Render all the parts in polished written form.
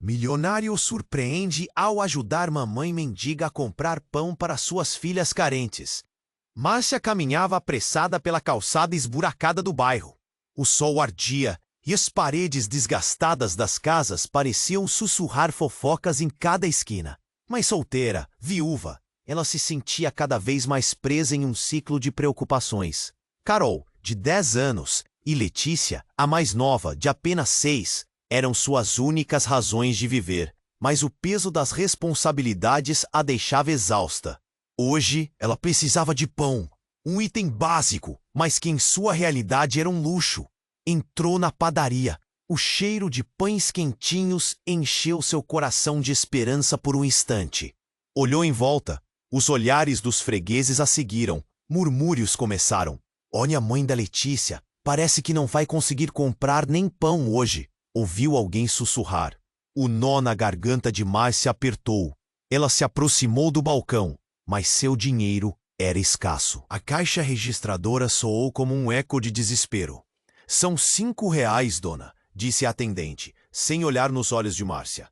Milionário surpreende ao ajudar mamãe mendiga a comprar pão para suas filhas carentes. Márcia caminhava apressada pela calçada esburacada do bairro. O sol ardia e as paredes desgastadas das casas pareciam sussurrar fofocas em cada esquina. Mas solteira, viúva, ela se sentia cada vez mais presa em um ciclo de preocupações. Carol, de 10 anos, e Letícia, a mais nova, de apenas 6, eram suas únicas razões de viver, mas o peso das responsabilidades a deixava exausta. Hoje, ela precisava de pão, um item básico, mas que em sua realidade era um luxo. Entrou na padaria. O cheiro de pães quentinhos encheu seu coração de esperança por um instante. Olhou em volta. Os olhares dos fregueses a seguiram. Murmúrios começaram. Olha a mãe da Letícia. Parece que não vai conseguir comprar nem pão hoje. Ouviu alguém sussurrar. O nó na garganta de Márcia apertou. Ela se aproximou do balcão, mas seu dinheiro era escasso. A caixa registradora soou como um eco de desespero. São R$ 5, dona, disse a atendente, sem olhar nos olhos de Márcia.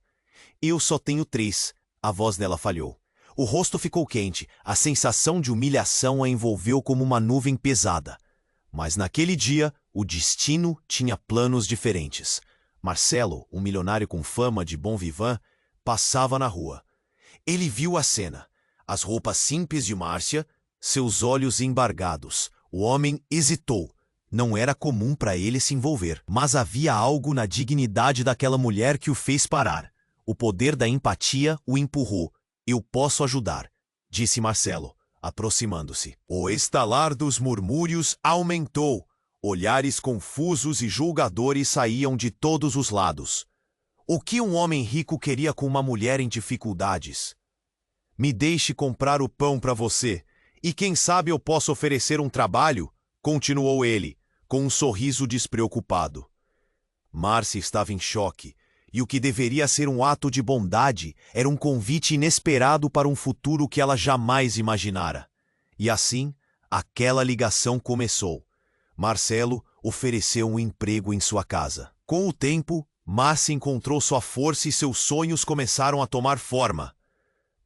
Eu só tenho 3, a voz dela falhou. O rosto ficou quente, a sensação de humilhação a envolveu como uma nuvem pesada. Mas naquele dia, o destino tinha planos diferentes. Marcelo, um milionário com fama de bon vivant, passava na rua. Ele viu a cena. As roupas simples de Márcia, seus olhos embargados. O homem hesitou. Não era comum para ele se envolver, mas havia algo na dignidade daquela mulher que o fez parar. O poder da empatia o empurrou. Eu posso ajudar, disse Marcelo, aproximando-se. O estalar dos murmúrios aumentou. Olhares confusos e julgadores saíam de todos os lados. O que um homem rico queria com uma mulher em dificuldades? Me deixe comprar o pão para você, e quem sabe eu posso oferecer um trabalho, continuou ele, com um sorriso despreocupado. Márcia estava em choque, e o que deveria ser um ato de bondade era um convite inesperado para um futuro que ela jamais imaginara. E assim, aquela ligação começou. Marcelo ofereceu um emprego em sua casa. Com o tempo, Márcia encontrou sua força e seus sonhos começaram a tomar forma.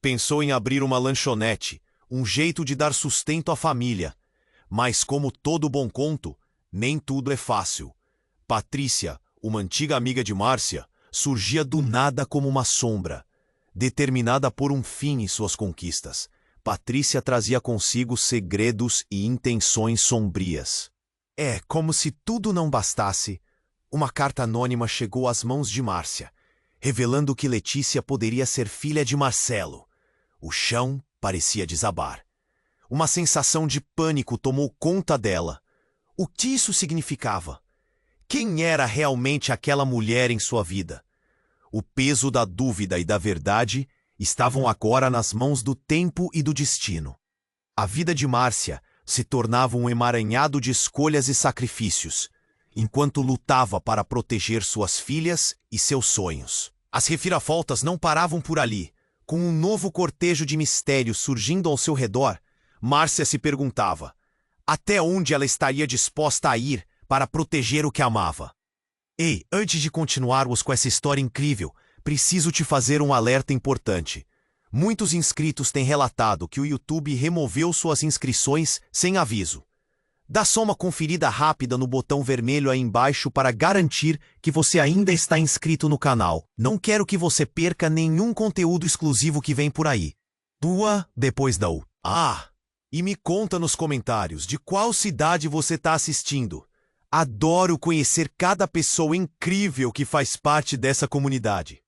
Pensou em abrir uma lanchonete, um jeito de dar sustento à família. Mas como todo bom conto, nem tudo é fácil. Patrícia, uma antiga amiga de Márcia, surgia do nada como uma sombra. Determinada a pôr um fim em suas conquistas, Patrícia trazia consigo segredos e intenções sombrias. Como se tudo não bastasse, uma carta anônima chegou às mãos de Márcia, revelando que Letícia poderia ser filha de Marcelo. O chão parecia desabar. Uma sensação de pânico tomou conta dela. O que isso significava? Quem era realmente aquela mulher em sua vida? O peso da dúvida e da verdade estavam agora nas mãos do tempo e do destino. A vida de Márcia se tornava um emaranhado de escolhas e sacrifícios, enquanto lutava para proteger suas filhas e seus sonhos. As reviravoltas não paravam por ali. Com um novo cortejo de mistérios surgindo ao seu redor, Márcia se perguntava até onde ela estaria disposta a ir para proteger o que amava. Ei, antes de continuarmos com essa história incrível, preciso te fazer um alerta importante. Muitos inscritos têm relatado que o YouTube removeu suas inscrições sem aviso. Dá só uma conferida rápida no botão vermelho aí embaixo para garantir que você ainda está inscrito no canal. Não quero que você perca nenhum conteúdo exclusivo que vem por aí. Depois da U. E me conta nos comentários de qual cidade você está assistindo. Adoro conhecer cada pessoa incrível que faz parte dessa comunidade.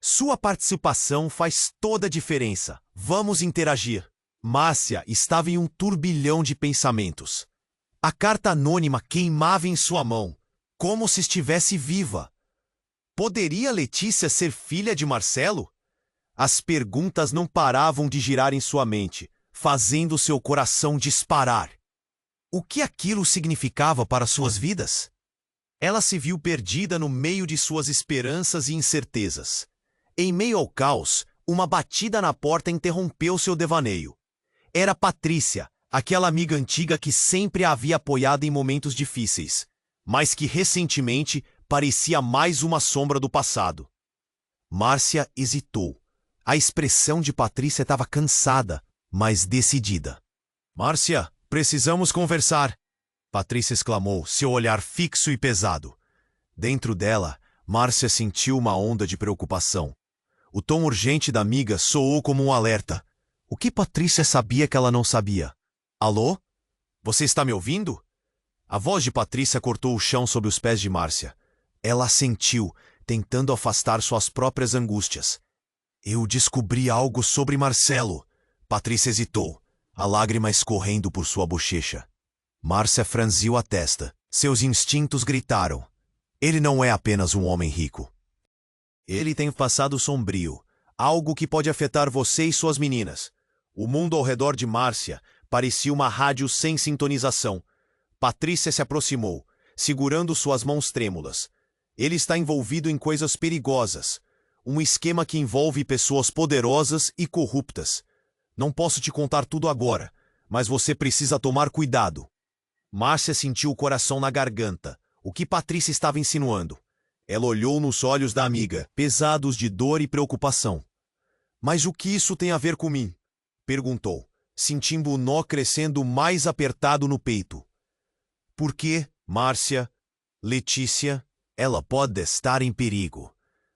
Sua participação faz toda a diferença. Vamos interagir. Márcia estava em um turbilhão de pensamentos. A carta anônima queimava em sua mão, como se estivesse viva. Poderia Letícia ser filha de Marcelo? As perguntas não paravam de girar em sua mente, fazendo seu coração disparar. O que aquilo significava para suas vidas? Ela se viu perdida no meio de suas esperanças e incertezas. Em meio ao caos, uma batida na porta interrompeu seu devaneio. Era Patrícia, aquela amiga antiga que sempre a havia apoiado em momentos difíceis, mas que recentemente parecia mais uma sombra do passado. Márcia hesitou. A expressão de Patrícia estava cansada, mas decidida. Márcia, precisamos conversar, Patrícia exclamou, seu olhar fixo e pesado. Dentro dela, Márcia sentiu uma onda de preocupação. O tom urgente da amiga soou como um alerta. O que Patrícia sabia que ela não sabia? Alô? Você está me ouvindo? A voz de Patrícia cortou o chão sob os pés de Márcia. Ela assentiu, tentando afastar suas próprias angústias. Eu descobri algo sobre Marcelo. Patrícia hesitou, a lágrima escorrendo por sua bochecha. Márcia franziu a testa. Seus instintos gritaram. Ele não é apenas um homem rico. Ele tem passado sombrio, algo que pode afetar você e suas meninas. O mundo ao redor de Márcia parecia uma rádio sem sintonização. Patrícia se aproximou, segurando suas mãos trêmulas. Ele está envolvido em coisas perigosas. Um esquema que envolve pessoas poderosas e corruptas. Não posso te contar tudo agora, mas você precisa tomar cuidado. Márcia sentiu o coração na garganta. O que Patrícia estava insinuando? Ela olhou nos olhos da amiga, pesados de dor e preocupação. Mas o que isso tem a ver com mim? Perguntou, sentindo o nó crescendo mais apertado no peito. Por que, Márcia, Letícia, ela pode estar em perigo?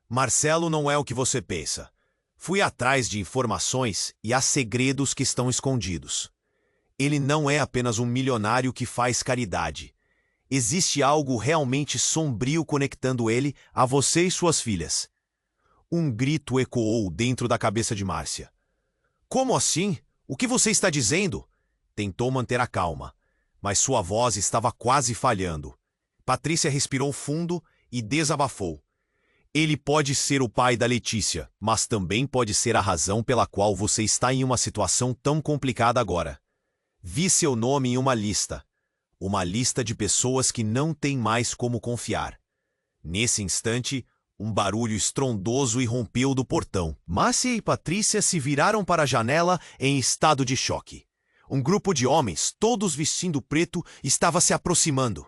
Marcelo não é o que você pensa. Fui atrás de informações e há segredos que estão escondidos. Ele não é apenas um milionário que faz caridade. Existe algo realmente sombrio conectando ele a você e suas filhas. Um grito ecoou dentro da cabeça de Márcia. Como assim? O que você está dizendo? Tentou manter a calma, mas sua voz estava quase falhando. Patrícia respirou fundo e desabafou. Ele pode ser o pai da Letícia, mas também pode ser a razão pela qual você está em uma situação tão complicada agora. Vi seu nome em uma lista. Uma lista de pessoas que não têm mais como confiar. Nesse instante, um barulho estrondoso irrompeu do portão. Márcia e Patrícia se viraram para a janela em estado de choque. Um grupo de homens, todos vestindo preto, estava se aproximando.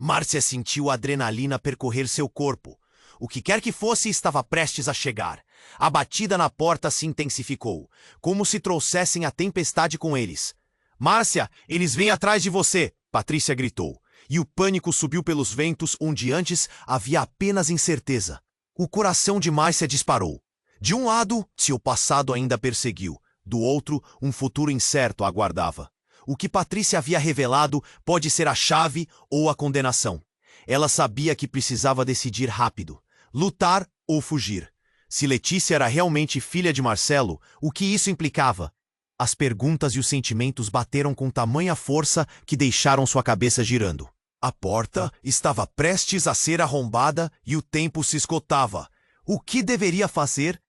Márcia sentiu a adrenalina percorrer seu corpo. O que quer que fosse estava prestes a chegar. A batida na porta se intensificou, como se trouxessem a tempestade com eles. Márcia, eles vêm atrás de você! Patrícia gritou, e o pânico subiu pelos ventos onde antes havia apenas incerteza. O coração de Márcia disparou. De um lado, seu passado ainda perseguiu. Do outro, um futuro incerto a aguardava. O que Patrícia havia revelado pode ser a chave ou a condenação. Ela sabia que precisava decidir rápido. Lutar ou fugir. Se Letícia era realmente filha de Marcelo, o que isso implicava? As perguntas e os sentimentos bateram com tamanha força que deixaram sua cabeça girando. A porta estava prestes a ser arrombada e o tempo se esgotava. O que deveria fazer?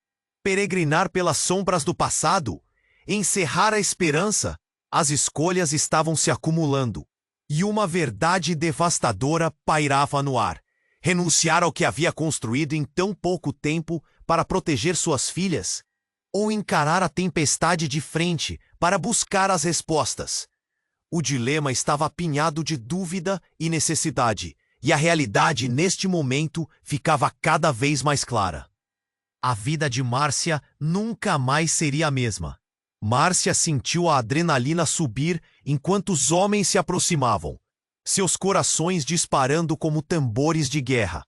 Peregrinar pelas sombras do passado? Encerrar a esperança? As escolhas estavam se acumulando. E uma verdade devastadora pairava no ar. Renunciar ao que havia construído em tão pouco tempo para proteger suas filhas? Ou encarar a tempestade de frente para buscar as respostas? O dilema estava apinhado de dúvida e necessidade, e a realidade, neste momento, ficava cada vez mais clara. A vida de Márcia nunca mais seria a mesma. Márcia sentiu a adrenalina subir enquanto os homens se aproximavam, seus corações disparando como tambores de guerra.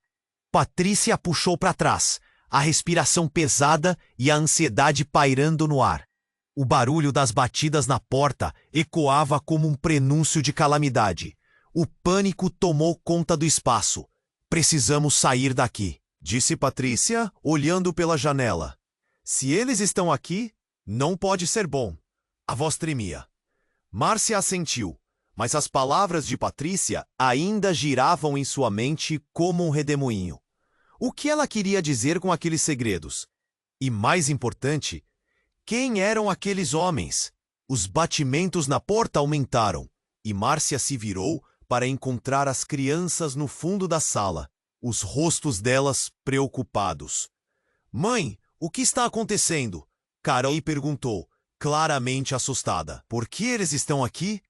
Patrícia a puxou para trás, a respiração pesada e a ansiedade pairando no ar. O barulho das batidas na porta ecoava como um prenúncio de calamidade. O pânico tomou conta do espaço. Precisamos sair daqui, disse Patrícia, olhando pela janela. Se eles estão aqui, não pode ser bom. A voz tremia. Márcia assentiu, mas as palavras de Patrícia ainda giravam em sua mente como um redemoinho. O que ela queria dizer com aqueles segredos? E mais importante, quem eram aqueles homens? Os batimentos na porta aumentaram, e Márcia se virou para encontrar as crianças no fundo da sala, os rostos delas preocupados. Mãe, o que está acontecendo? Carol perguntou, claramente assustada. Por que eles estão aqui?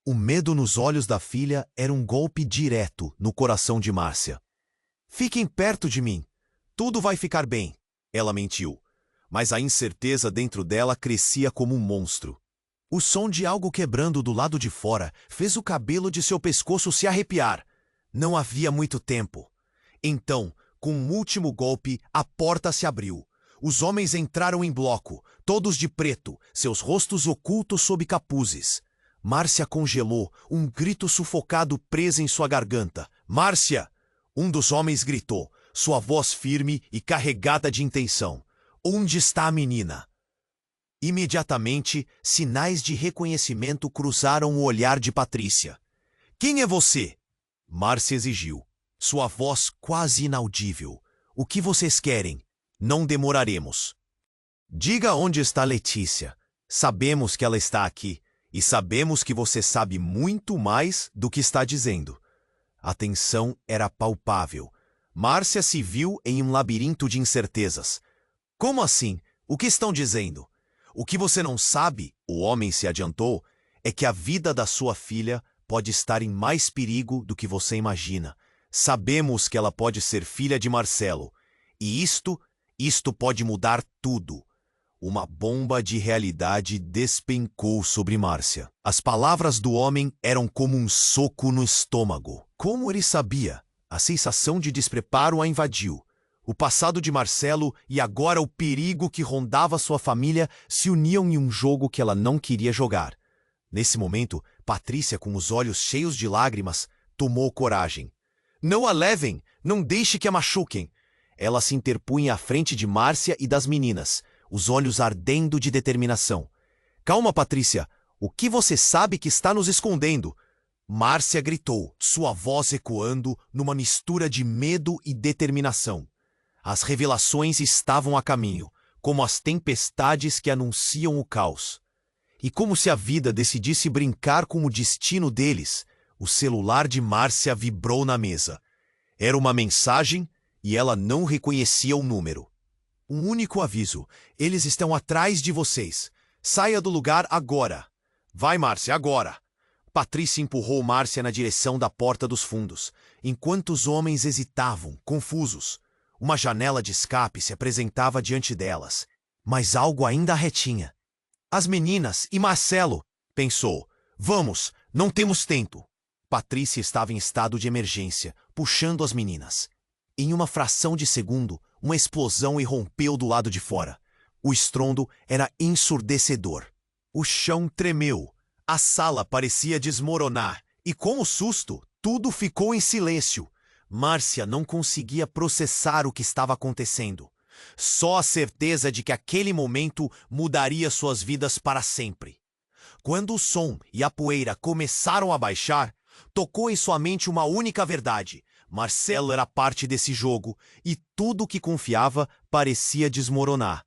O medo nos olhos da filha era um golpe direto no coração de Márcia. Fiquem perto de mim. Tudo vai ficar bem. Ela mentiu, mas a incerteza dentro dela crescia como um monstro. O som de algo quebrando do lado de fora fez o cabelo de seu pescoço se arrepiar. Não havia muito tempo. Então, com um último golpe, a porta se abriu. Os homens entraram em bloco, todos de preto, seus rostos ocultos sob capuzes. Márcia congelou, um grito sufocado preso em sua garganta. Márcia! Um dos homens gritou, sua voz firme e carregada de intenção. Onde está a menina? Imediatamente, sinais de reconhecimento cruzaram o olhar de Patrícia. Quem é você? Márcia exigiu, sua voz quase inaudível. O que vocês querem? Não demoraremos. Diga onde está Letícia. Sabemos que ela está aqui, e sabemos que você sabe muito mais do que está dizendo. A tensão era palpável. Márcia se viu em um labirinto de incertezas. Como assim? O que estão dizendo? O que você não sabe, o homem se adiantou, é que a vida da sua filha pode estar em mais perigo do que você imagina. Sabemos que ela pode ser filha de Marcelo. E isto pode mudar tudo. Uma bomba de realidade despencou sobre Márcia. As palavras do homem eram como um soco no estômago. Como ele sabia? A sensação de despreparo a invadiu. O passado de Marcelo e agora o perigo que rondava sua família se uniam em um jogo que ela não queria jogar. Nesse momento, Patrícia, com os olhos cheios de lágrimas, tomou coragem. Não a levem! Não deixe que a machuquem! Ela se interpunha à frente de Márcia e das meninas, os olhos ardendo de determinação. Calma, Patrícia! O que você sabe que está nos escondendo? Márcia gritou, sua voz ecoando numa mistura de medo e determinação. As revelações estavam a caminho, como as tempestades que anunciam o caos. E como se a vida decidisse brincar com o destino deles, o celular de Márcia vibrou na mesa. Era uma mensagem e ela não reconhecia o número. Um único aviso: eles estão atrás de vocês. Saia do lugar agora. Vai, Márcia, agora. Patrícia empurrou Márcia na direção da porta dos fundos, enquanto os homens hesitavam, confusos. Uma janela de escape se apresentava diante delas, mas algo ainda a retinha. As meninas e Marcelo, pensou. Vamos, não temos tempo. Patrícia estava em estado de emergência, puxando as meninas. Em uma fração de segundo, uma explosão irrompeu do lado de fora. O estrondo era ensurdecedor. O chão tremeu. A sala parecia desmoronar, e com o susto, tudo ficou em silêncio. Márcia não conseguia processar o que estava acontecendo. Só a certeza de que aquele momento mudaria suas vidas para sempre. Quando o som e a poeira começaram a baixar, tocou em sua mente uma única verdade. Marcelo era parte desse jogo, e tudo o que confiava parecia desmoronar.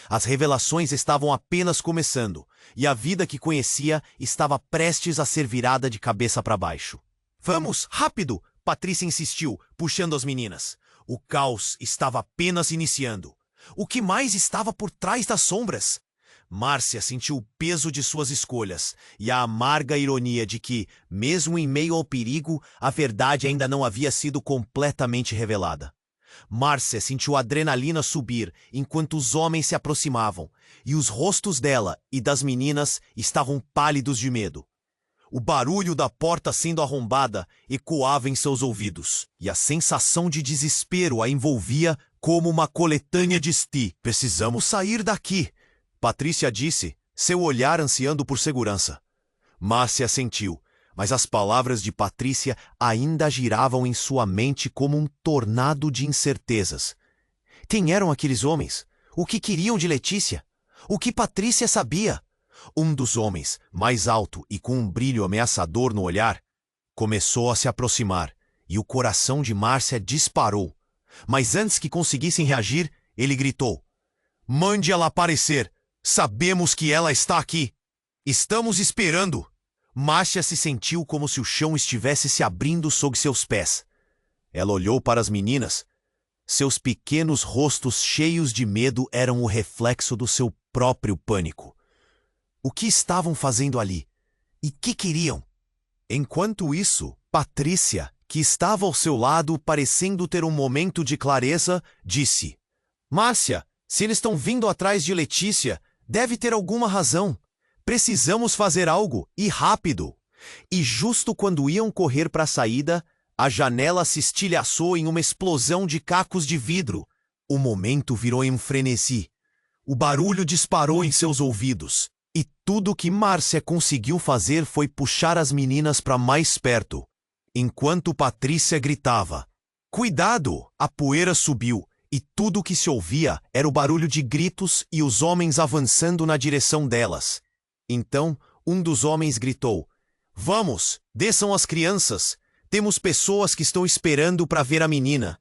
As revelações estavam apenas começando, e a vida que conhecia estava prestes a ser virada de cabeça para baixo. Vamos, rápido! Patrícia insistiu, puxando as meninas. O caos estava apenas iniciando. O que mais estava por trás das sombras? Márcia sentiu o peso de suas escolhas e a amarga ironia de que, mesmo em meio ao perigo, a verdade ainda não havia sido completamente revelada. Márcia sentiu a adrenalina subir enquanto os homens se aproximavam, e os rostos dela e das meninas estavam pálidos de medo. O barulho da porta sendo arrombada ecoava em seus ouvidos, e a sensação de desespero a envolvia como uma coletânea de sti. Precisamos sair daqui, Patrícia disse, seu olhar ansiando por segurança. Márcia assentiu, mas as palavras de Patrícia ainda giravam em sua mente como um tornado de incertezas. Quem eram aqueles homens? O que queriam de Letícia? O que Patrícia sabia? Um dos homens, mais alto e com um brilho ameaçador no olhar, começou a se aproximar, e o coração de Márcia disparou. Mas antes que conseguissem reagir, ele gritou: "Mande ela aparecer! Sabemos que ela está aqui! Estamos esperando!" Márcia se sentiu como se o chão estivesse se abrindo sob seus pés. Ela olhou para as meninas. Seus pequenos rostos cheios de medo eram o reflexo do seu próprio pânico. O que estavam fazendo ali? E que queriam? Enquanto isso, Patrícia, que estava ao seu lado parecendo ter um momento de clareza, disse: "Márcia, Se eles estão vindo atrás de Letícia, deve ter alguma razão. Precisamos fazer algo, e rápido. E justo quando iam correr para a saída, a janela se estilhaçou em uma explosão de cacos de vidro. O momento virou em um frenesi. O barulho disparou em seus ouvidos. E tudo que Márcia conseguiu fazer foi puxar as meninas para mais perto, enquanto Patrícia gritava. Cuidado! A poeira subiu, e tudo que se ouvia era o barulho de gritos e os homens avançando na direção delas. Então, um dos homens gritou: Vamos, desçam as crianças. Temos pessoas que estão esperando para ver a menina.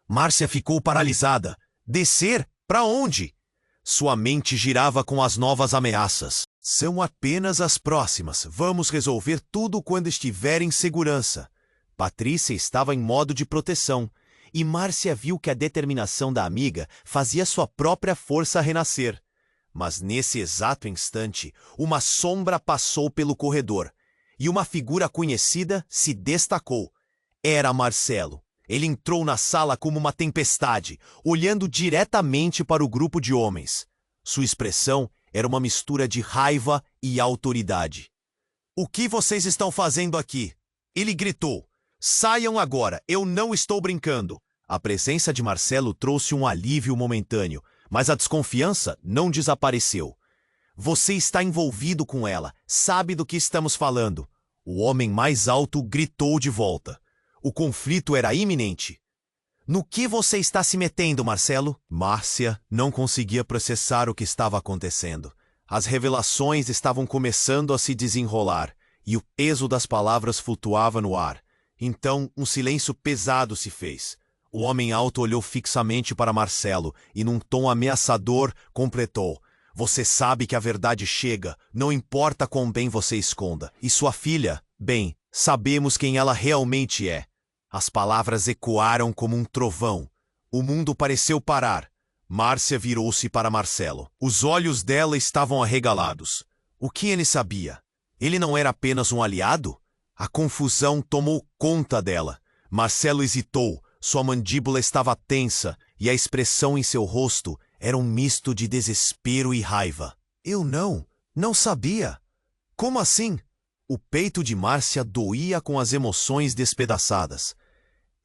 Márcia ficou paralisada. Descer? Para onde? Sua mente girava com as novas ameaças. São apenas as próximas. Vamos resolver tudo quando estiver em segurança. Patrícia estava em modo de proteção, e Márcia viu que a determinação da amiga fazia sua própria força renascer. Mas nesse exato instante, uma sombra passou pelo corredor, e uma figura conhecida se destacou. Era Marcelo. Ele entrou na sala como uma tempestade, olhando diretamente para o grupo de homens. Sua expressão era uma mistura de raiva e autoridade. O que vocês estão fazendo aqui? Ele gritou. Saiam agora, eu não estou brincando. A presença de Marcelo trouxe um alívio momentâneo, mas a desconfiança não desapareceu. Você está envolvido com ela, sabe do que estamos falando. O homem mais alto gritou de volta. O conflito era iminente. No que você está se metendo, Marcelo? Márcia não conseguia processar o que estava acontecendo. As revelações estavam começando a se desenrolar, e o peso das palavras flutuava no ar. Então, um silêncio pesado se fez. O homem alto olhou fixamente para Marcelo e, num tom ameaçador, completou. Você sabe que a verdade chega, não importa quão bem você esconda. E sua filha? Bem, sabemos quem ela realmente é. As palavras ecoaram como um trovão. O mundo pareceu parar. Márcia virou-se para Marcelo. Os olhos dela estavam arregalados. O que ele sabia? Ele não era apenas um aliado? A confusão tomou conta dela. Marcelo hesitou, sua mandíbula estava tensa e a expressão em seu rosto era um misto de desespero e raiva. Eu não sabia. Como assim? O peito de Márcia doía com as emoções despedaçadas.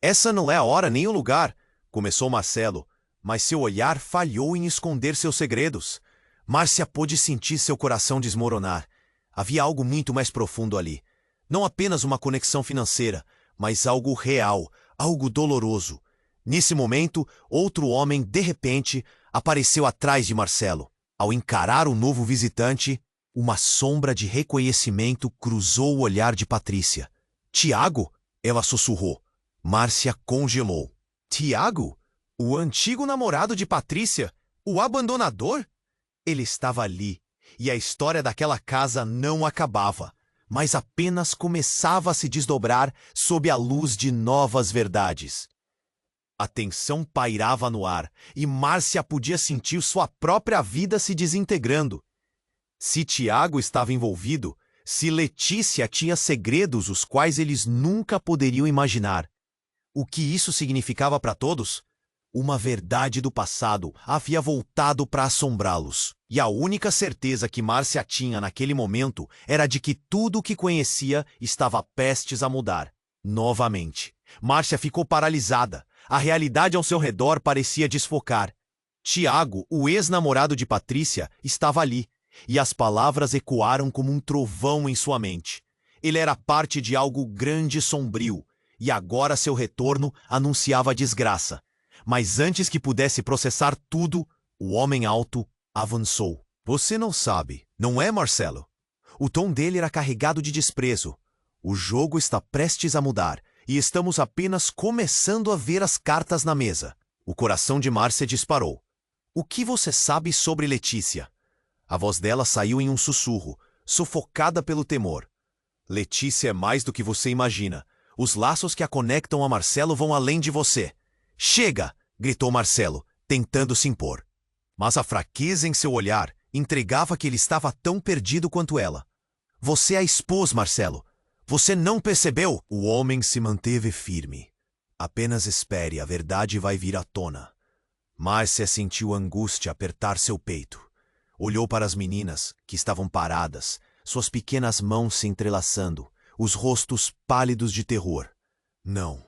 Essa não é a hora nem o lugar, começou Marcelo, mas seu olhar falhou em esconder seus segredos. Márcia pôde sentir seu coração desmoronar. Havia algo muito mais profundo ali. Não apenas uma conexão financeira, mas algo real, algo doloroso. Nesse momento, outro homem, de repente, apareceu atrás de Marcelo. Ao encarar o novo visitante, uma sombra de reconhecimento cruzou o olhar de Patrícia. Tiago? Ela sussurrou. Márcia congelou. Tiago? O antigo namorado de Patrícia? O abandonador? Ele estava ali, e a história daquela casa não acabava, mas apenas começava a se desdobrar sob a luz de novas verdades. A tensão pairava no ar, e Márcia podia sentir sua própria vida se desintegrando. Se Tiago estava envolvido, se Letícia tinha segredos os quais eles nunca poderiam imaginar. O que isso significava para todos? Uma verdade do passado havia voltado para assombrá-los. E a única certeza que Márcia tinha naquele momento era de que tudo o que conhecia estava prestes a mudar. Novamente. Márcia ficou paralisada. A realidade ao seu redor parecia desfocar. Tiago, o ex-namorado de Patrícia, estava ali, e as palavras ecoaram como um trovão em sua mente. Ele era parte de algo grande e sombrio, e agora seu retorno anunciava desgraça. Mas antes que pudesse processar tudo, o homem alto avançou. Você não sabe, não é, Marcelo? O tom dele era carregado de desprezo. O jogo está prestes a mudar, e estamos apenas começando a ver as cartas na mesa. O coração de Márcia disparou. O que você sabe sobre Letícia? A voz dela saiu em um sussurro, sufocada pelo temor. Letícia é mais do que você imagina. Os laços que a conectam a Marcelo vão além de você. Chega! Gritou Marcelo, tentando se impor. Mas a fraqueza em seu olhar entregava que ele estava tão perdido quanto ela. Você a expôs, Marcelo. Você não percebeu? O homem se manteve firme. Apenas espere, a verdade vai vir à tona. Márcia sentiu angústia apertar seu peito. Olhou para as meninas, que estavam paradas, suas pequenas mãos se entrelaçando, os rostos pálidos de terror. Não,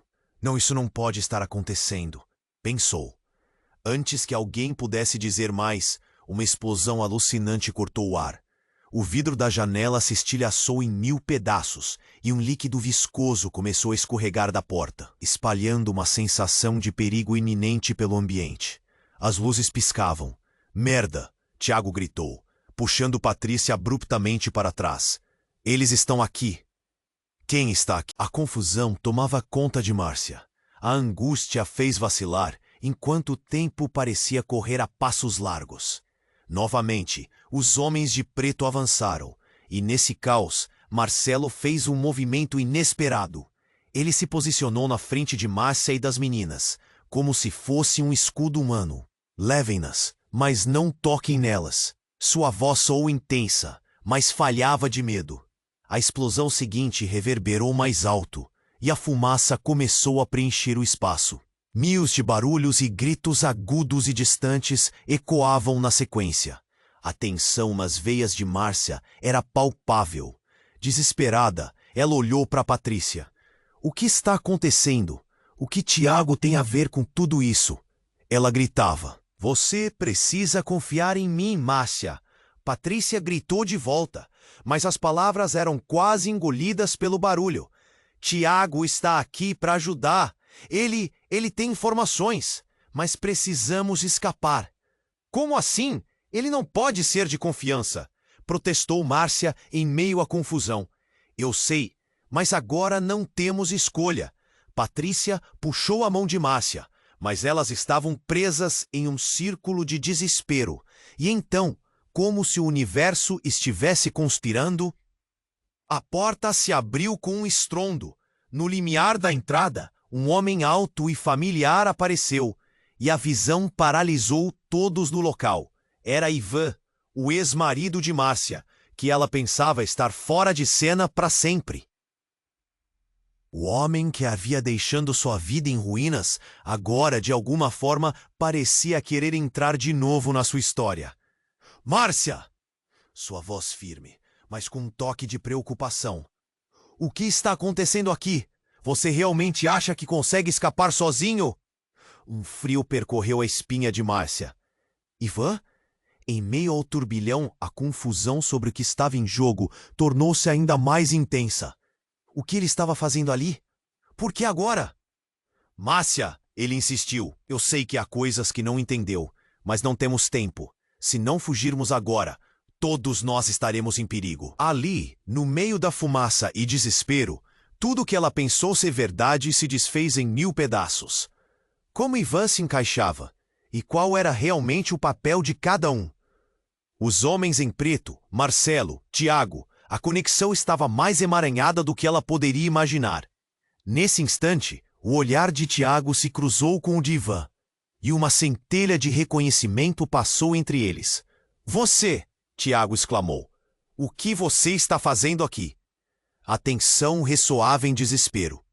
isso não pode estar acontecendo, pensou. Antes que alguém pudesse dizer mais, uma explosão alucinante cortou o ar. O vidro da janela se estilhaçou em 1000 pedaços e um líquido viscoso começou a escorregar da porta, espalhando uma sensação de perigo iminente pelo ambiente. As luzes piscavam. Merda! Tiago gritou, puxando Patrícia abruptamente para trás. Eles estão aqui. Quem está aqui? A confusão tomava conta de Márcia. A angústia a fez vacilar, enquanto o tempo parecia correr a passos largos. Novamente, os homens de preto avançaram, e nesse caos, Marcelo fez um movimento inesperado. Ele se posicionou na frente de Márcia e das meninas, como se fosse um escudo humano. Levem-nas, mas não toquem nelas. Sua voz soou intensa, mas falhava de medo. A explosão seguinte reverberou mais alto, e a fumaça começou a preencher o espaço. Mios de barulhos e gritos agudos e distantes ecoavam na sequência. A tensão nas veias de Márcia era palpável. Desesperada, ela olhou para Patrícia. O que está acontecendo? O que Tiago tem a ver com tudo isso? Ela gritava. Você precisa confiar em mim, Márcia. Patrícia gritou de volta, mas as palavras eram quase engolidas pelo barulho. Tiago está aqui para ajudar. Ele tem informações, mas precisamos escapar. Como assim? Ele não pode ser de confiança, protestou Márcia em meio à confusão. Eu sei, mas agora não temos escolha. Patrícia puxou a mão de Márcia, mas elas estavam presas em um círculo de desespero. E então, como se o universo estivesse conspirando, a porta se abriu com um estrondo. No limiar da entrada, um homem alto e familiar apareceu, e a visão paralisou todos no local. Era Ivan, o ex-marido de Márcia, que ela pensava estar fora de cena para sempre. O homem que havia deixado sua vida em ruínas, agora, de alguma forma, parecia querer entrar de novo na sua história. Márcia! Sua voz firme, mas com um toque de preocupação. O que está acontecendo aqui? Você realmente acha que consegue escapar sozinho? Um frio percorreu a espinha de Márcia. Ivan? Em meio ao turbilhão, a confusão sobre o que estava em jogo tornou-se ainda mais intensa. O que ele estava fazendo ali? Por que agora? Márcia, ele insistiu. Eu sei que há coisas que não entendeu, mas não temos tempo. Se não fugirmos agora, todos nós estaremos em perigo. Ali, no meio da fumaça e desespero, tudo que ela pensou ser verdade se desfez em 1000 pedaços. Como Ivan se encaixava? E qual era realmente o papel de cada um? Os homens em preto, Marcelo, Tiago, a conexão estava mais emaranhada do que ela poderia imaginar. Nesse instante, o olhar de Tiago se cruzou com o de Ivan, e uma centelha de reconhecimento passou entre eles. Você! Tiago exclamou. O que você está fazendo aqui? A tensão ressoava em desespero.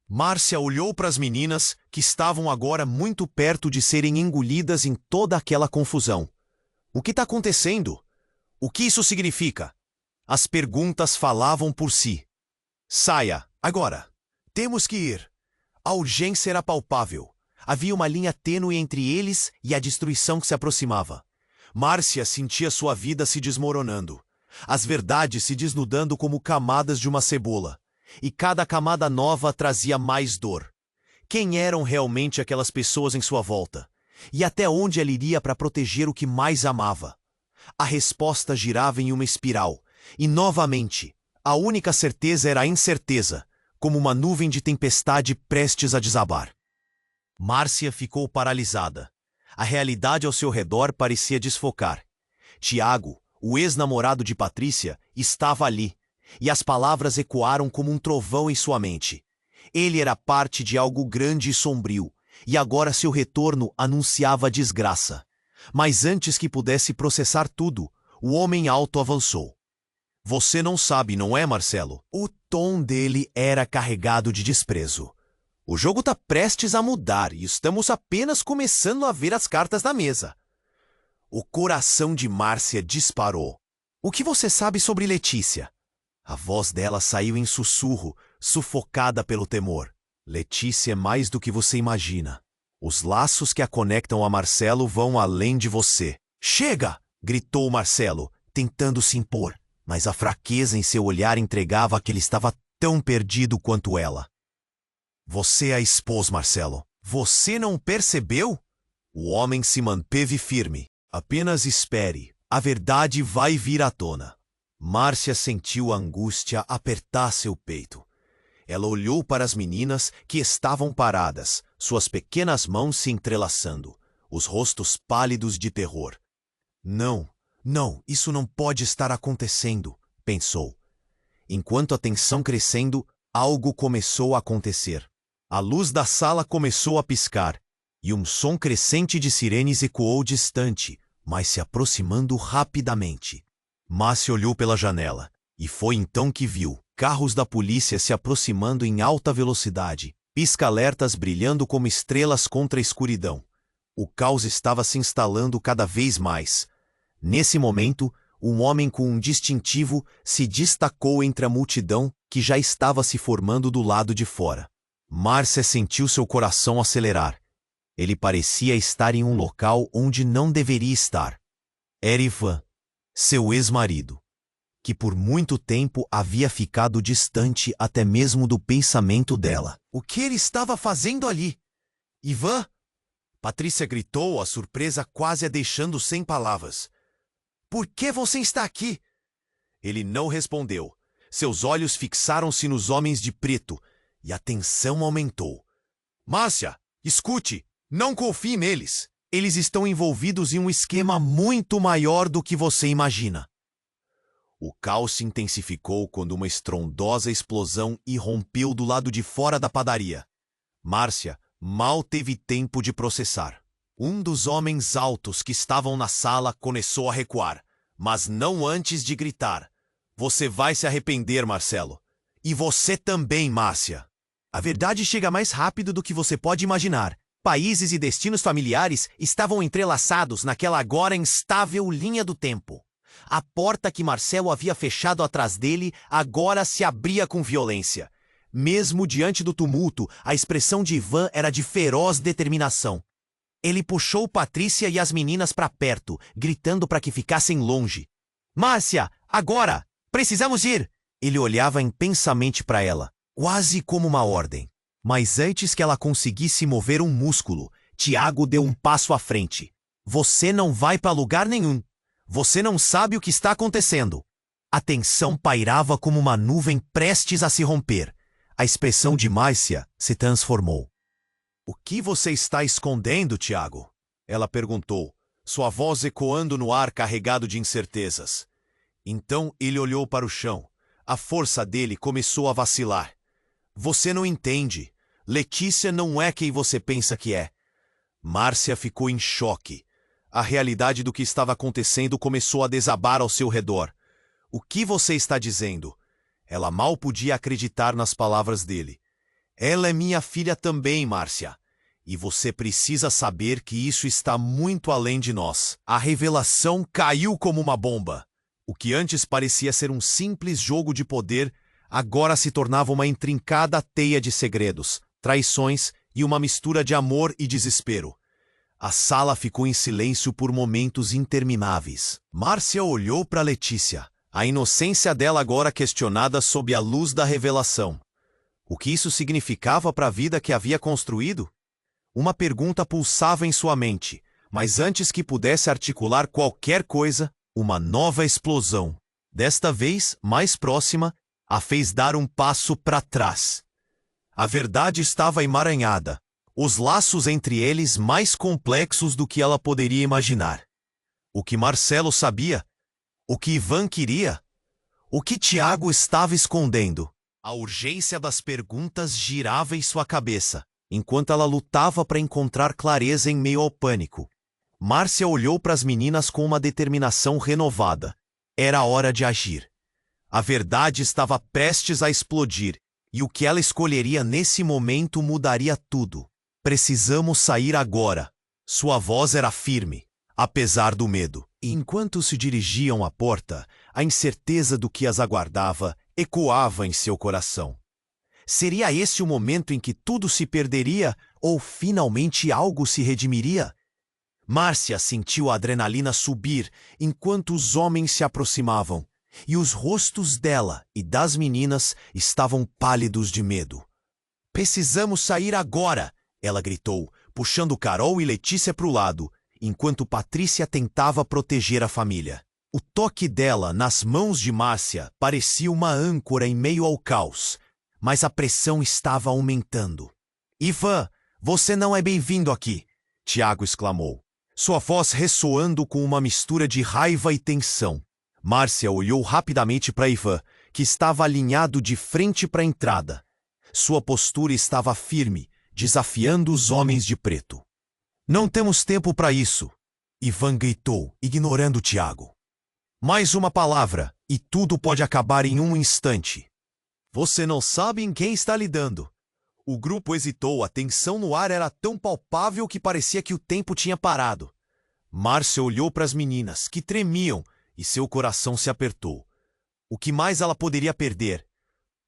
Márcia olhou para as meninas, que estavam agora muito perto de serem engolidas em toda aquela confusão. O que está acontecendo? O que isso significa? As perguntas falavam por si. Saia, agora. Temos que ir. A urgência era palpável. Havia uma linha tênue entre eles e a destruição que se aproximava. Márcia sentia sua vida se desmoronando. As verdades se desnudando como camadas de uma cebola. E cada camada nova trazia mais dor. Quem eram realmente aquelas pessoas em sua volta? E até onde ela iria para proteger o que mais amava? A resposta girava em uma espiral. E, novamente, a única certeza era a incerteza, como uma nuvem de tempestade prestes a desabar. Márcia ficou paralisada. A realidade ao seu redor parecia desfocar. Tiago, o ex-namorado de Patrícia, estava ali, e as palavras ecoaram como um trovão em sua mente. Ele era parte de algo grande e sombrio, e agora seu retorno anunciava desgraça. Mas antes que pudesse processar tudo, o homem alto avançou. Você não sabe, não é, Marcelo? O tom dele era carregado de desprezo. O jogo tá prestes a mudar e estamos apenas começando a ver as cartas na mesa. O coração de Márcia disparou. O que você sabe sobre Letícia? A voz dela saiu em sussurro, sufocada pelo temor. Letícia é mais do que você imagina. Os laços que a conectam a Marcelo vão além de você. Chega! Gritou Marcelo, tentando se impor, mas a fraqueza em seu olhar entregava que ele estava tão perdido quanto ela. Você a expôs, Marcelo. Você não percebeu? O homem se manteve firme. Apenas espere. A verdade vai vir à tona. Márcia sentiu a angústia apertar seu peito. Ela olhou para as meninas que estavam paradas, suas pequenas mãos se entrelaçando, os rostos pálidos de terror. Não, isso não pode estar acontecendo, pensou. Enquanto a tensão crescendo, algo começou a acontecer. A luz da sala começou a piscar, e um som crescente de sirenes ecoou distante, mas se aproximando rapidamente. Márcia olhou pela janela, e foi então que viu carros da polícia se aproximando em alta velocidade, pisca-alertas brilhando como estrelas contra a escuridão. O caos estava se instalando cada vez mais. Nesse momento, um homem com um distintivo se destacou entre a multidão que já estava se formando do lado de fora. Márcia sentiu seu coração acelerar. Ele parecia estar em um local onde não deveria estar. Era Ivan, seu ex-marido, que por muito tempo havia ficado distante até mesmo do pensamento dela. O que ele estava fazendo ali? Ivan? Patrícia gritou, a surpresa quase a deixando sem palavras. Por que você está aqui? Ele não respondeu. Seus olhos fixaram-se nos homens de preto, e a tensão aumentou. Márcia, escute, não confie neles. Eles estão envolvidos em um esquema muito maior do que você imagina. O caos se intensificou quando uma estrondosa explosão irrompeu do lado de fora da padaria. Márcia mal teve tempo de processar. Um dos homens altos que estavam na sala começou a recuar, mas não antes de gritar. Você vai se arrepender, Marcelo. E você também, Márcia. A verdade chega mais rápido do que você pode imaginar. Países e destinos familiares estavam entrelaçados naquela agora instável linha do tempo. A porta que Marcelo havia fechado atrás dele agora se abria com violência. Mesmo diante do tumulto, a expressão de Ivan era de feroz determinação. Ele puxou Patrícia e as meninas para perto, gritando para que ficassem longe. Márcia, agora! Precisamos ir! Ele olhava intensamente para ela, quase como uma ordem. Mas antes que ela conseguisse mover um músculo, Tiago deu um passo à frente. Você não vai para lugar nenhum. Você não sabe o que está acontecendo. A tensão pairava como uma nuvem prestes a se romper. A expressão de Márcia se transformou. O que você está escondendo, Tiago? Ela perguntou, sua voz ecoando no ar carregado de incertezas. Então ele olhou para o chão. A força dele começou a vacilar. Você não entende. Letícia não é quem você pensa que é. Márcia ficou em choque. A realidade do que estava acontecendo começou a desabar ao seu redor. O que você está dizendo? Ela mal podia acreditar nas palavras dele. Ela é minha filha também, Márcia. E você precisa saber que isso está muito além de nós. A revelação caiu como uma bomba. O que antes parecia ser um simples jogo de poder, agora se tornava uma intrincada teia de segredos, traições e uma mistura de amor e desespero. A sala ficou em silêncio por momentos intermináveis. Márcia olhou para Letícia, a inocência dela agora questionada sob a luz da revelação. O que isso significava para a vida que havia construído? Uma pergunta pulsava em sua mente, mas antes que pudesse articular qualquer coisa, uma nova explosão, desta vez mais próxima, a fez dar um passo para trás. A verdade estava emaranhada, os laços entre eles mais complexos do que ela poderia imaginar. O que Marcelo sabia? O que Ivan queria? O que Tiago estava escondendo? A urgência das perguntas girava em sua cabeça, enquanto ela lutava para encontrar clareza em meio ao pânico. Márcia olhou para as meninas com uma determinação renovada. Era hora de agir. A verdade estava prestes a explodir, E o que ela escolheria nesse momento mudaria tudo. Precisamos sair agora. Sua voz era firme, apesar do medo. E enquanto se dirigiam à porta, a incerteza do que as aguardava ecoava em seu coração. Seria esse o momento em que tudo se perderia ou finalmente algo se redimiria? Márcia sentiu a adrenalina subir enquanto os homens se aproximavam, e os rostos dela e das meninas estavam pálidos de medo. Precisamos sair agora, ela gritou, puxando Carol e Letícia para o lado, enquanto Patrícia tentava proteger a família. O toque dela nas mãos de Márcia parecia uma âncora em meio ao caos, mas a pressão estava aumentando. Ivan, você não é bem-vindo aqui, Tiago exclamou, sua voz ressoando com uma mistura de raiva e tensão. Márcia olhou rapidamente para Ivan, que estava alinhado de frente para a entrada. Sua postura estava firme, desafiando os homens de preto. Não temos tempo para isso, Ivan gritou, ignorando Tiago. Mais uma palavra, e tudo pode acabar em um instante. Você não sabe em quem está lidando. O grupo hesitou, a tensão no ar era tão palpável que parecia que o tempo tinha parado. Márcia olhou para as meninas, que tremiam, e seu coração se apertou. O que mais ela poderia perder?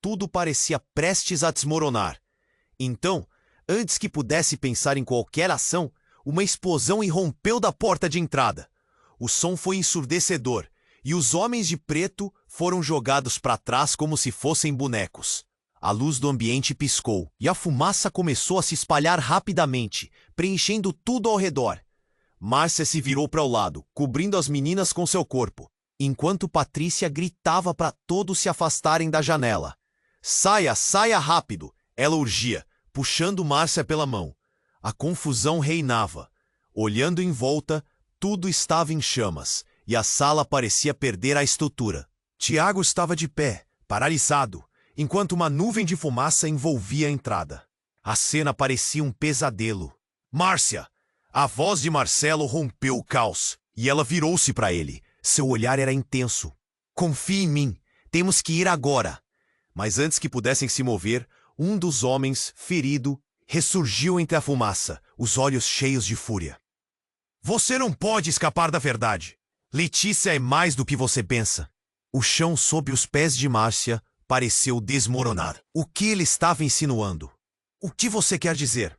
Tudo parecia prestes a desmoronar. Então, antes que pudesse pensar em qualquer ação, uma explosão irrompeu da porta de entrada. O som foi ensurdecedor, e os homens de preto foram jogados para trás como se fossem bonecos. A luz do ambiente piscou, e a fumaça começou a se espalhar rapidamente, preenchendo tudo ao redor. Márcia se virou para o lado, cobrindo as meninas com seu corpo, enquanto Patrícia gritava para todos se afastarem da janela. Saia, saia rápido! Ela urgia, puxando Márcia pela mão. A confusão reinava. Olhando em volta, tudo estava em chamas, e a sala parecia perder a estrutura. Tiago estava de pé, paralisado, enquanto uma nuvem de fumaça envolvia a entrada. A cena parecia um pesadelo. Márcia! A voz de Marcelo rompeu o caos, e ela virou-se para ele. Seu olhar era intenso. Confie em mim, temos que ir agora. Mas antes que pudessem se mover, um dos homens, ferido, ressurgiu entre a fumaça, os olhos cheios de fúria. Você não pode escapar da verdade. Letícia é mais do que você pensa. O chão sob os pés de Márcia pareceu desmoronar. O que ele estava insinuando? O que você quer dizer?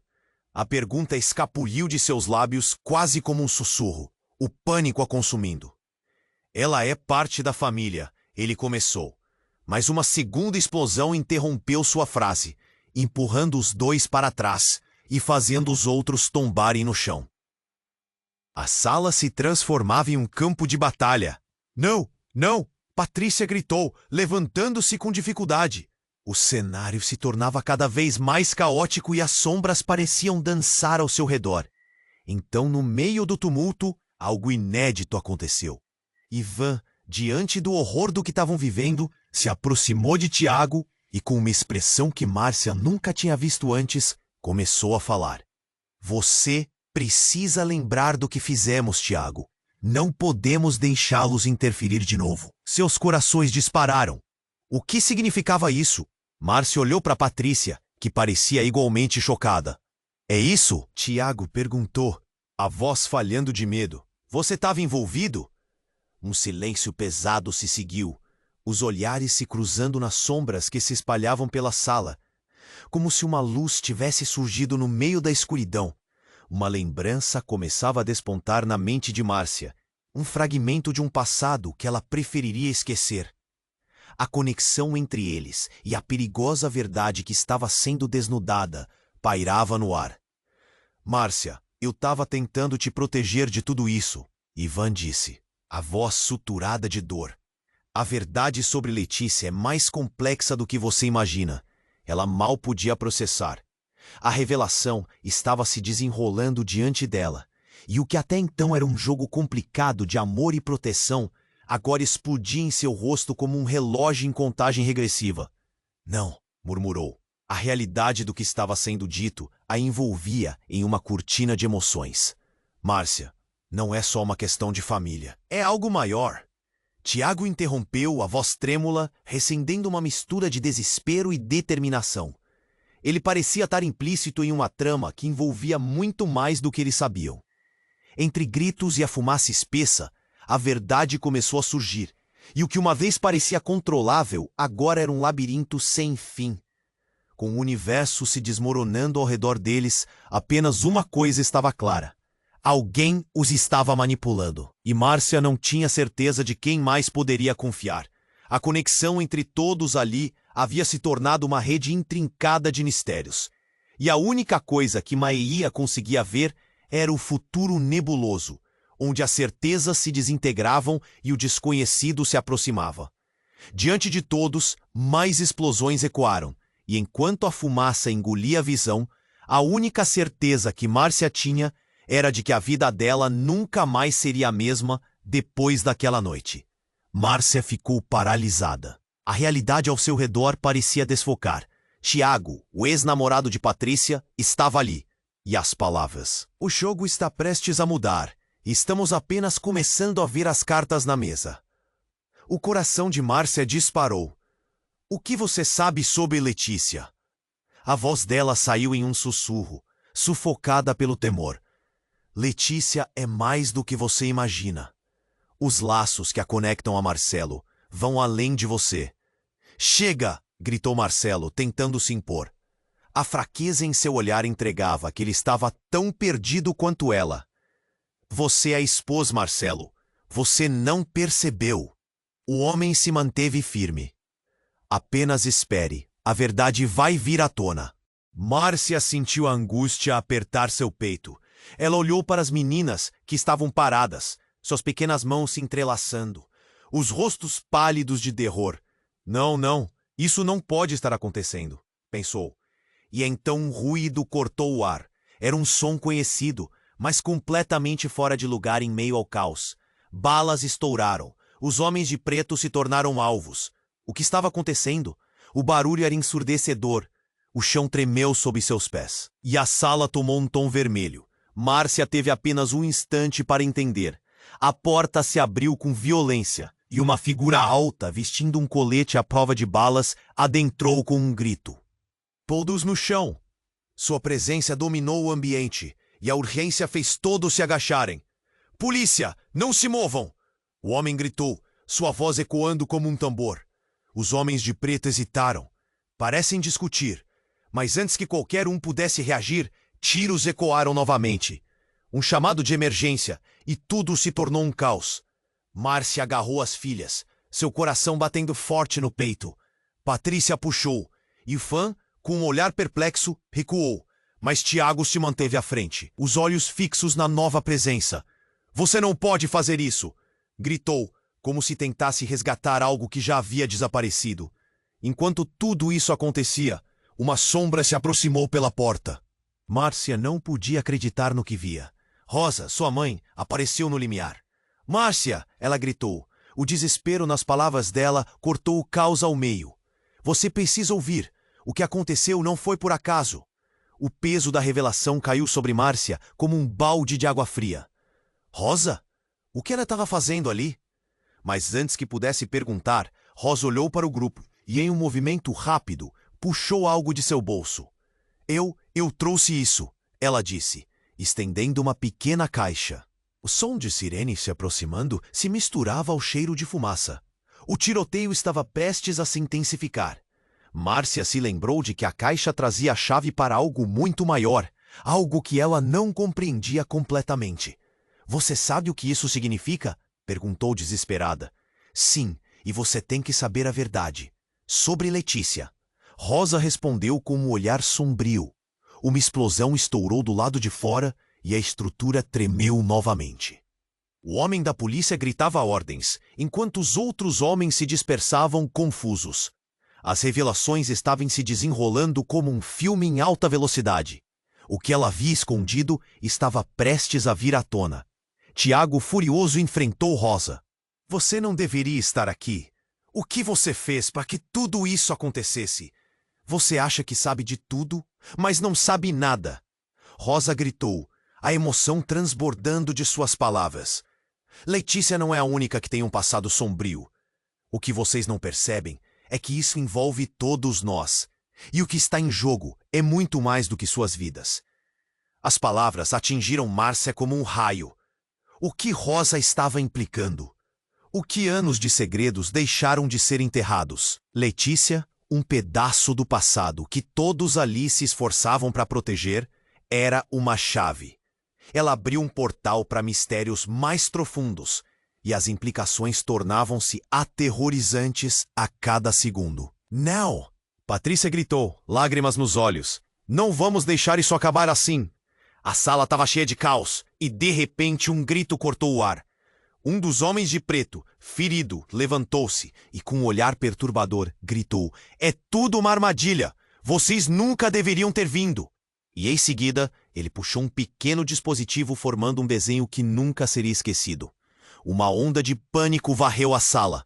A pergunta escapuliu de seus lábios quase como um sussurro, o pânico a consumindo. Ela é parte da família, ele começou. Mas uma segunda explosão interrompeu sua frase, empurrando os dois para trás e fazendo os outros tombarem no chão. A sala se transformava em um campo de batalha. Não, não! Patrícia gritou, levantando-se com dificuldade. O cenário se tornava cada vez mais caótico e as sombras pareciam dançar ao seu redor. Então, no meio do tumulto, algo inédito aconteceu. Ivan, diante do horror do que estavam vivendo, se aproximou de Tiago e, com uma expressão que Márcia nunca tinha visto antes, começou a falar. Você precisa lembrar do que fizemos, Tiago. Não podemos deixá-los interferir de novo. Seus corações dispararam. O que significava isso? Márcia olhou para Patrícia, que parecia igualmente chocada. É isso? Tiago perguntou, a voz falhando de medo. Você estava envolvido? Um silêncio pesado se seguiu, os olhares se cruzando nas sombras que se espalhavam pela sala, como se uma luz tivesse surgido no meio da escuridão. Uma lembrança começava a despontar na mente de Márcia, um fragmento de um passado que ela preferiria esquecer. A conexão entre eles e a perigosa verdade que estava sendo desnudada pairava no ar. Márcia, eu estava tentando te proteger de tudo isso, Ivan disse, a voz suturada de dor. A verdade sobre Letícia é mais complexa do que você imagina. Ela mal podia processar. A revelação estava se desenrolando diante dela, e o que até então era um jogo complicado de amor e proteção, agora explodia em seu rosto como um relógio em contagem regressiva. Não, murmurou. A realidade do que estava sendo dito a envolvia em uma cortina de emoções. Márcia, não é só uma questão de família. É algo maior. Tiago interrompeu, a voz trêmula, recendendo uma mistura de desespero e determinação. Ele parecia estar implícito em uma trama que envolvia muito mais do que eles sabiam. Entre gritos e a fumaça espessa, a verdade começou a surgir, e o que uma vez parecia controlável, agora era um labirinto sem fim. Com o universo se desmoronando ao redor deles, apenas uma coisa estava clara. Alguém os estava manipulando, e Márcia não tinha certeza de quem mais poderia confiar. A conexão entre todos ali havia se tornado uma rede intrincada de mistérios. E a única coisa que Maia conseguia ver era o futuro nebuloso, onde as certezas se desintegravam e o desconhecido se aproximava. Diante de todos, mais explosões ecoaram, e enquanto a fumaça engolia a visão, a única certeza que Márcia tinha era de que a vida dela nunca mais seria a mesma depois daquela noite. Márcia ficou paralisada. A realidade ao seu redor parecia desfocar. Tiago, o ex-namorado de Patrícia, estava ali. E as palavras: "O jogo está prestes a mudar. Estamos apenas começando a ver as cartas na mesa." O coração de Márcia disparou. "O que você sabe sobre Letícia?" A voz dela saiu em um sussurro, sufocada pelo temor. "Letícia é mais do que você imagina. Os laços que a conectam a Marcelo vão além de você." "Chega!" gritou Marcelo, tentando se impor. A fraqueza em seu olhar entregava que ele estava tão perdido quanto ela. "Você a expôs, Marcelo. Você não percebeu." O homem se manteve firme. "Apenas espere. A verdade vai vir à tona." Márcia sentiu a angústia apertar seu peito. Ela olhou para as meninas que estavam paradas, suas pequenas mãos se entrelaçando, os rostos pálidos de terror. Não, isso não pode estar acontecendo, pensou. E então um ruído cortou o ar. Era um som conhecido, mas completamente fora de lugar em meio ao caos. Balas estouraram. Os homens de preto se tornaram alvos. O que estava acontecendo? O barulho era ensurdecedor. O chão tremeu sob seus pés. E a sala tomou um tom vermelho. Márcia teve apenas um instante para entender. A porta se abriu com violência, e uma figura alta, vestindo um colete à prova de balas, adentrou com um grito. Todos no chão. Sua presença dominou o ambiente, e a urgência fez todos se agacharem. "Polícia, não se movam!" O homem gritou, sua voz ecoando como um tambor. Os homens de preto hesitaram. Parecem discutir, mas antes que qualquer um pudesse reagir, tiros ecoaram novamente. Um chamado de emergência, e tudo se tornou um caos. Márcia agarrou as filhas, seu coração batendo forte no peito. Patrícia puxou, e Fã, com um olhar perplexo, recuou. Mas Tiago se manteve à frente, os olhos fixos na nova presença. "Você não pode fazer isso!" gritou, como se tentasse resgatar algo que já havia desaparecido. Enquanto tudo isso acontecia, uma sombra se aproximou pela porta. Márcia não podia acreditar no que via. Rosa, sua mãe, apareceu no limiar. "Márcia!" ela gritou. O desespero nas palavras dela cortou o caos ao meio. "Você precisa ouvir. O que aconteceu não foi por acaso." O peso da revelação caiu sobre Márcia como um balde de água fria. "Rosa? O que ela estava fazendo ali?" Mas antes que pudesse perguntar, Rosa olhou para o grupo e, em um movimento rápido, puxou algo de seu bolso. Eu trouxe isso," ela disse, estendendo uma pequena caixa. O som de sirene se aproximando se misturava ao cheiro de fumaça. O tiroteio estava prestes a se intensificar. Márcia se lembrou de que a caixa trazia a chave para algo muito maior, algo que ela não compreendia completamente. "Você sabe o que isso significa?" perguntou desesperada. "Sim, e você tem que saber a verdade. Sobre Letícia." Rosa respondeu com um olhar sombrio. Uma explosão estourou do lado de fora e a estrutura tremeu novamente. O homem da polícia gritava ordens, enquanto os outros homens se dispersavam confusos. As revelações estavam se desenrolando como um filme em alta velocidade. O que ela havia escondido estava prestes a vir à tona. Tiago, furioso, enfrentou Rosa. "Você não deveria estar aqui. O que você fez para que tudo isso acontecesse? Você acha que sabe de tudo, mas não sabe nada." Rosa gritou, a emoção transbordando de suas palavras. Letícia não é a única que tem um passado sombrio. O que vocês não percebem é que isso envolve todos nós. E o que está em jogo é muito mais do que suas vidas. As palavras atingiram Márcia como um raio. O que Rosa estava implicando? O que anos de segredos deixaram de ser enterrados? Letícia, um pedaço do passado que todos ali se esforçavam para proteger, era uma chave. Ela abriu um portal para mistérios mais profundos, e as implicações tornavam-se aterrorizantes a cada segundo. Não! Patrícia gritou, lágrimas nos olhos. Não vamos deixar isso acabar assim. A sala estava cheia de caos, e de repente um grito cortou o ar. Um dos homens de preto, ferido, levantou-se e com um olhar perturbador gritou: "É tudo uma armadilha! Vocês nunca deveriam ter vindo!" E em seguida, ele puxou um pequeno dispositivo formando um desenho que nunca seria esquecido. Uma onda de pânico varreu a sala.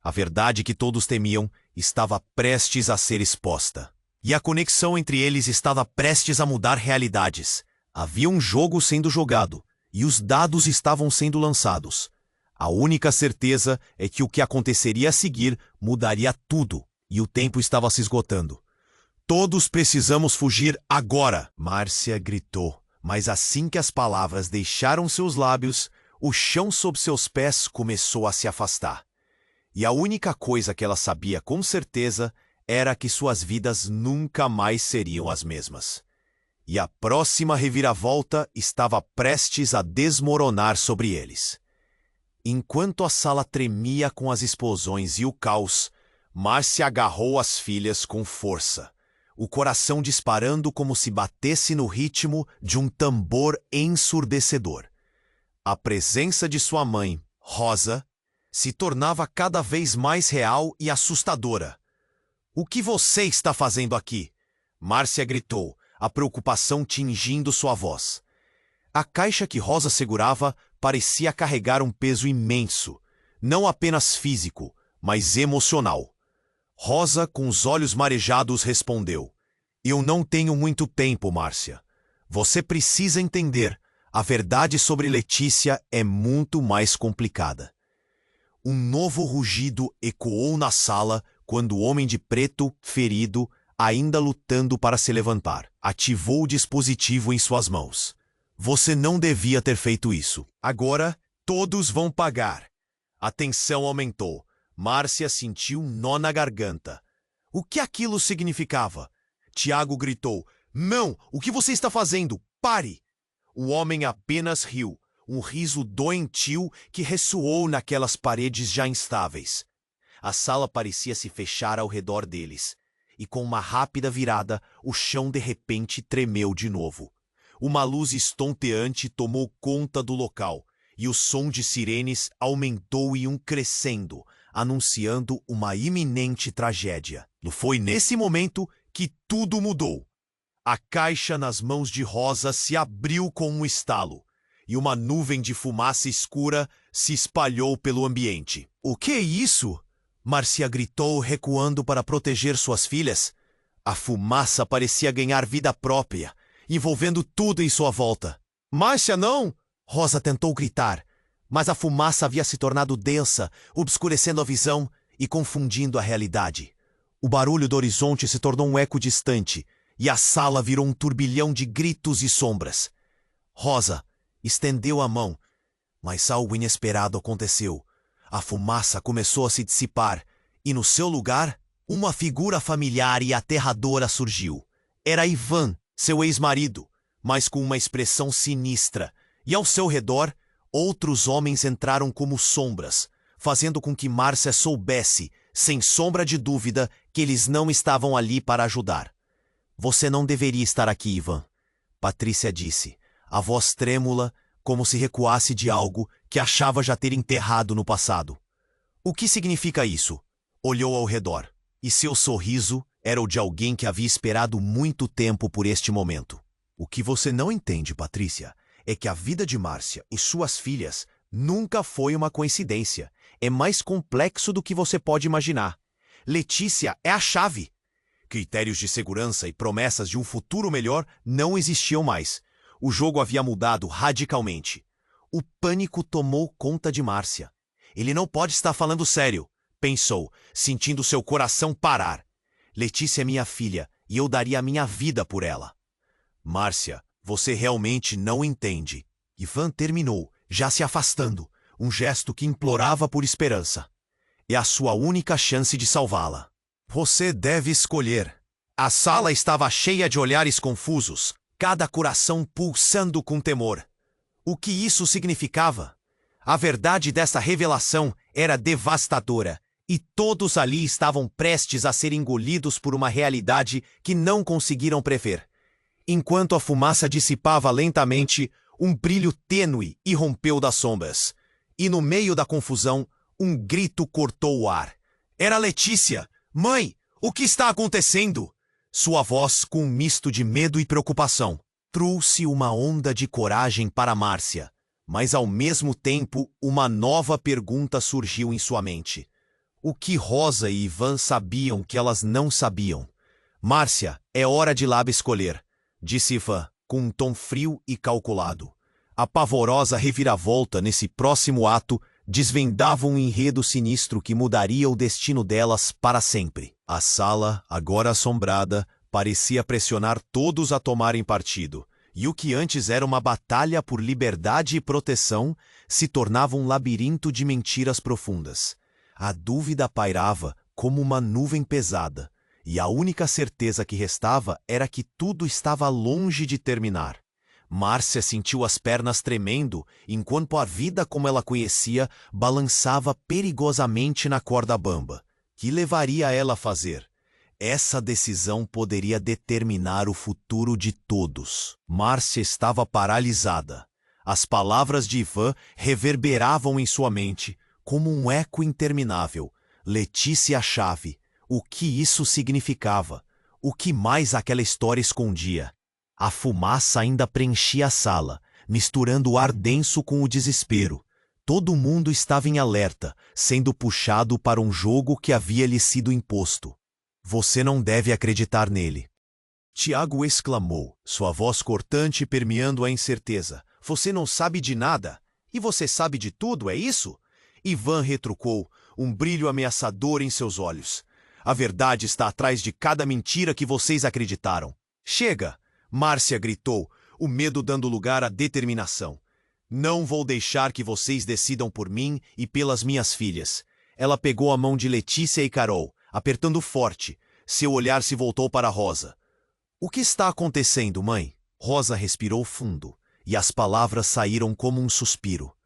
A verdade que todos temiam estava prestes a ser exposta. E a conexão entre eles estava prestes a mudar realidades. Havia um jogo sendo jogado, e os dados estavam sendo lançados. A única certeza é que o que aconteceria a seguir mudaria tudo, e o tempo estava se esgotando. "Todos precisamos fugir agora!" Márcia gritou, mas assim que as palavras deixaram seus lábios, o chão sob seus pés começou a se afastar. E a única coisa que ela sabia com certeza era que suas vidas nunca mais seriam as mesmas. E a próxima reviravolta estava prestes a desmoronar sobre eles. Enquanto a sala tremia com as explosões e o caos, Márcia agarrou as filhas com força, o coração disparando como se batesse no ritmo de um tambor ensurdecedor. A presença de sua mãe, Rosa, se tornava cada vez mais real e assustadora. "O que você está fazendo aqui?" Márcia gritou, a preocupação tingindo sua voz. A caixa que Rosa segurava parecia carregar um peso imenso, não apenas físico, mas emocional. Rosa, com os olhos marejados, respondeu: "Eu não tenho muito tempo, Márcia. Você precisa entender, a verdade sobre Letícia é muito mais complicada." Um novo rugido ecoou na sala quando o homem de preto, ferido, ainda lutando para se levantar, ativou o dispositivo em suas mãos. "Você não devia ter feito isso. Agora, todos vão pagar." A tensão aumentou. Márcia sentiu um nó na garganta. O que aquilo significava? Tiago gritou: "Não! O que você está fazendo? Pare!" O homem apenas riu, um riso doentio que ressoou naquelas paredes já instáveis. A sala parecia se fechar ao redor deles, e com uma rápida virada, o chão de repente tremeu de novo. Uma luz estonteante tomou conta do local, e o som de sirenes aumentou em um crescendo, anunciando uma iminente tragédia. Foi nesse momento que tudo mudou. A caixa nas mãos de Rosa se abriu com um estalo, e uma nuvem de fumaça escura se espalhou pelo ambiente. "O que é isso?" Márcia gritou, recuando para proteger suas filhas. A fumaça parecia ganhar vida própria, envolvendo tudo em sua volta. "Márcia, não!" Rosa tentou gritar, mas a fumaça havia se tornado densa, obscurecendo a visão e confundindo a realidade. O barulho do horizonte se tornou um eco distante, e a sala virou um turbilhão de gritos e sombras. Rosa estendeu a mão, mas algo inesperado aconteceu. A fumaça começou a se dissipar, e no seu lugar, uma figura familiar e aterradora surgiu. Era Ivan, seu ex-marido, mas com uma expressão sinistra, e ao seu redor, outros homens entraram como sombras, fazendo com que Márcia soubesse, sem sombra de dúvida, que eles não estavam ali para ajudar. "Você não deveria estar aqui, Ivan", Patrícia disse, a voz trêmula, como se recuasse de algo que achava já ter enterrado no passado. "O que significa isso?" Olhou ao redor, e seu sorriso era o de alguém que havia esperado muito tempo por este momento. "O que você não entende, Patrícia, é que a vida de Márcia e suas filhas nunca foi uma coincidência. É mais complexo do que você pode imaginar. Letícia é a chave. Critérios de segurança e promessas de um futuro melhor não existiam mais. O jogo havia mudado radicalmente. O pânico tomou conta de Márcia. Ele não pode estar falando sério, pensou, sentindo seu coração parar. Letícia é minha filha e eu daria a minha vida por ela. Márcia, você realmente não entende. Ivan terminou, já se afastando, um gesto que implorava por esperança. É a sua única chance de salvá-la. Você deve escolher. A sala estava cheia de olhares confusos, cada coração pulsando com temor. O que isso significava? A verdade dessa revelação era devastadora, e todos ali estavam prestes a ser engolidos por uma realidade que não conseguiram prever. Enquanto a fumaça dissipava lentamente, um brilho tênue irrompeu das sombras. E no meio da confusão, um grito cortou o ar. Era Letícia! Mãe, o que está acontecendo? Sua voz, com um misto de medo e preocupação, trouxe uma onda de coragem para Márcia. Mas ao mesmo tempo, uma nova pergunta surgiu em sua mente. O que Rosa e Ivan sabiam que elas não sabiam? Márcia, é hora de lá escolher, disse Ivan, com um tom frio e calculado. A pavorosa reviravolta nesse próximo ato desvendava um enredo sinistro que mudaria o destino delas para sempre. A sala, agora assombrada, parecia pressionar todos a tomarem partido, e o que antes era uma batalha por liberdade e proteção se tornava um labirinto de mentiras profundas. A dúvida pairava como uma nuvem pesada, e a única certeza que restava era que tudo estava longe de terminar. Márcia sentiu as pernas tremendo, enquanto a vida como ela conhecia balançava perigosamente na corda bamba. Que levaria ela a fazer? Essa decisão poderia determinar o futuro de todos. Márcia estava paralisada. As palavras de Ivan reverberavam em sua mente, como um eco interminável. Letícia a chave. O que isso significava? O que mais aquela história escondia? A fumaça ainda preenchia a sala, misturando o ar denso com o desespero. Todo mundo estava em alerta, sendo puxado para um jogo que havia lhe sido imposto. Você não deve acreditar nele. Tiago exclamou, sua voz cortante permeando a incerteza. Você não sabe de nada? E você sabe de tudo, é isso? Ivan retrucou, um brilho ameaçador em seus olhos. A verdade está atrás de cada mentira que vocês acreditaram. Chega! Márcia gritou, o medo dando lugar à determinação. Não vou deixar que vocês decidam por mim e pelas minhas filhas. Ela pegou a mão de Letícia e Carol, apertando forte. Seu olhar se voltou para Rosa. O que está acontecendo, mãe? Rosa respirou fundo, e as palavras saíram como um suspiro.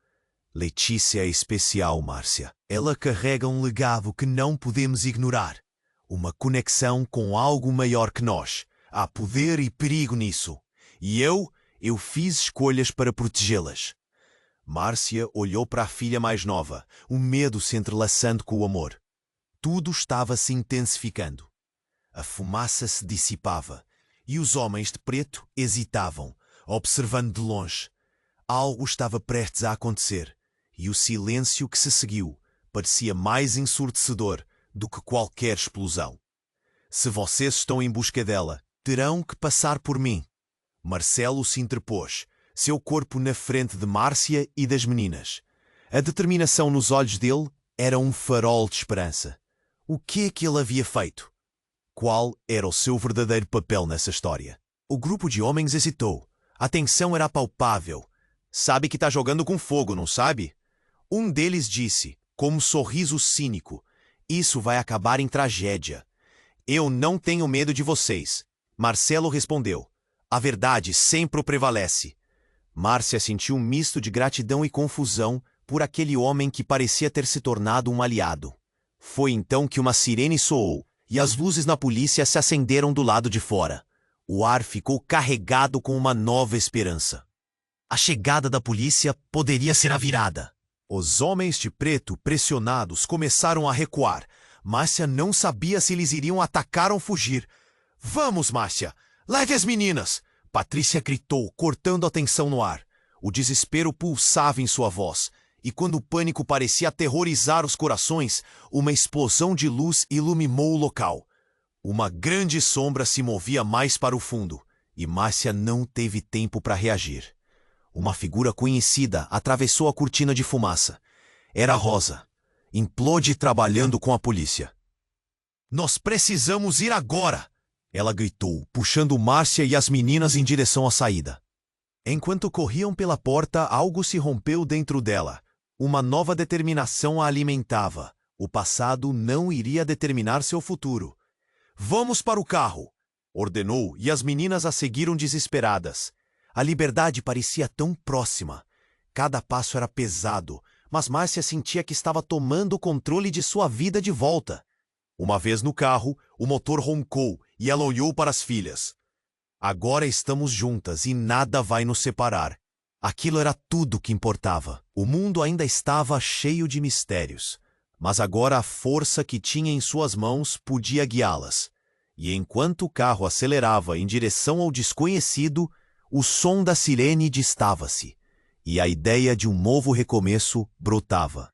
Letícia é especial, Márcia. Ela carrega um legado que não podemos ignorar. Uma conexão com algo maior que nós. Há poder e perigo nisso. E eu fiz escolhas para protegê-las. Márcia olhou para a filha mais nova, o medo se entrelaçando com o amor. Tudo estava se intensificando. A fumaça se dissipava, e os homens de preto hesitavam, observando de longe. Algo estava prestes a acontecer, e o silêncio que se seguiu parecia mais ensurdecedor do que qualquer explosão. Se vocês estão em busca dela, terão que passar por mim. Marcelo se interpôs, seu corpo na frente de Márcia e das meninas. A determinação nos olhos dele era um farol de esperança. O que é que ele havia feito? Qual era o seu verdadeiro papel nessa história? O grupo de homens hesitou. A tensão era palpável. Sabe que está jogando com fogo, não sabe? Um deles disse, com um sorriso cínico, isso vai acabar em tragédia. Eu não tenho medo de vocês. Marcelo respondeu. A verdade sempre prevalece. Márcia sentiu um misto de gratidão e confusão por aquele homem que parecia ter se tornado um aliado. Foi então que uma sirene soou e as luzes na polícia se acenderam do lado de fora. O ar ficou carregado com uma nova esperança. A chegada da polícia poderia ser a virada. Os homens de preto, pressionados, começaram a recuar. Márcia não sabia se eles iriam atacar ou fugir. Vamos, Márcia! Leve as meninas! Patrícia gritou, cortando a tensão no ar. O desespero pulsava em sua voz, e quando o pânico parecia aterrorizar os corações, uma explosão de luz iluminou o local. Uma grande sombra se movia mais para o fundo, e Márcia não teve tempo para reagir. Uma figura conhecida atravessou a cortina de fumaça. Era Rosa. Implode trabalhando com a polícia. Nós precisamos ir agora! Ela gritou, puxando Márcia e as meninas em direção à saída. Enquanto corriam pela porta, algo se rompeu dentro dela. Uma nova determinação a alimentava. O passado não iria determinar seu futuro. Vamos para o carro! Ordenou, e as meninas a seguiram desesperadas. A liberdade parecia tão próxima. Cada passo era pesado, mas Márcia sentia que estava tomando o controle de sua vida de volta. Uma vez no carro, o motor roncou e ela olhou para as filhas. Agora estamos juntas e nada vai nos separar. Aquilo era tudo que importava. O mundo ainda estava cheio de mistérios, mas agora a força que tinha em suas mãos podia guiá-las. E enquanto o carro acelerava em direção ao desconhecido, o som da sirene distava-se, e a ideia de um novo recomeço brotava.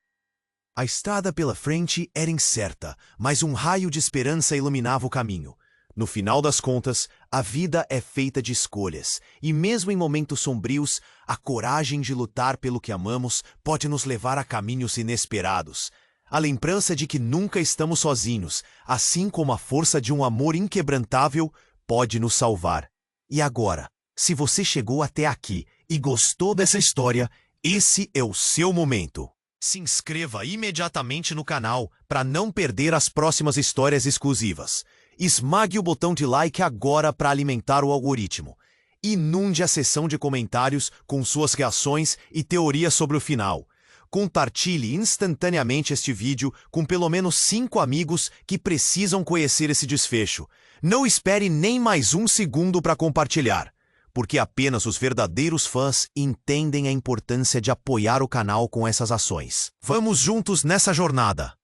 A estrada pela frente era incerta, mas um raio de esperança iluminava o caminho. No final das contas, a vida é feita de escolhas, e mesmo em momentos sombrios, a coragem de lutar pelo que amamos pode nos levar a caminhos inesperados. A lembrança de que nunca estamos sozinhos, assim como a força de um amor inquebrantável, pode nos salvar. E agora, se você chegou até aqui e gostou dessa história, esse é o seu momento. Se inscreva imediatamente no canal para não perder as próximas histórias exclusivas. Esmague o botão de like agora para alimentar o algoritmo. Inunde a seção de comentários com suas reações e teorias sobre o final. Compartilhe instantaneamente este vídeo com pelo menos 5 amigos que precisam conhecer esse desfecho. Não espere nem mais um segundo para compartilhar, porque apenas os verdadeiros fãs entendem a importância de apoiar o canal com essas ações. Vamos juntos nessa jornada!